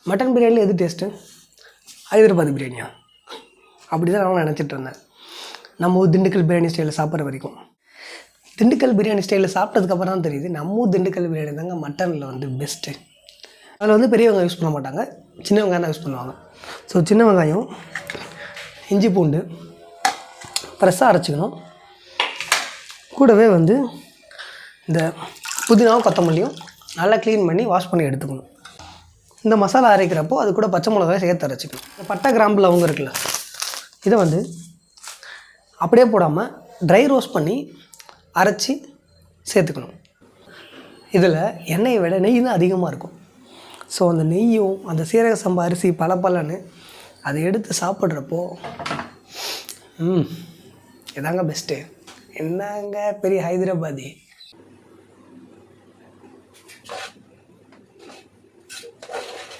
Mutton பிரியாணியில் எது taste? Hyderabad பிரியாணியா? அப்படி தான் நான் நினச்சிட்டு இருந்தேன் நம்ம ஊர் திண்டுக்கல் பிரியாணி ஸ்டைலில் சாப்பிட்ற வரைக்கும். திண்டுக்கல் பிரியாணி ஸ்டைலில் சாப்பிட்டதுக்கப்புறம் தான் தெரியுது நம்ம ஊர் திண்டுக்கல் பிரியாணி தாங்க மட்டனில் வந்து பெஸ்ட்டு. அதில் வந்து பெரிய வெங்காயம் யூஸ் பண்ண மாட்டாங்க, சின்ன வெங்காயம் தான் யூஸ் பண்ணுவாங்க. ஸோ சின்ன வெங்காயம், இஞ்சி பூண்டு ஃப்ரெஷ்ஷாக அரைச்சிக்கணும். கூடவே வந்து இந்த புதினாவும் கொத்தமல்லியும் நல்லா க்ளீன் பண்ணி வாஷ் பண்ணி எடுத்துக்கணும். இந்த மசாலா அரைக்கிறப்போ அது கூட பச்சை மிளகாய் சேர்த்து அரைச்சிக்கணும். இந்த பட்டை கிராம்பு லவங்கம் இருக்குல்ல, இதை வந்து அப்படியே போடாமல் ட்ரை ரோஸ்ட் பண்ணி அரைச்சி சேர்த்துக்கணும். இதில் எண்ணெயை விட நெய் தான் அதிகமாக இருக்கும். ஸோ அந்த நெய்யும் அந்த சீரக சம்பா அரிசி பலன்னு அதை எடுத்து சாப்பிட்றப்போ இதாங்க பெஸ்ட்டு. என்னங்க பெரிய ஹைதராபாதி.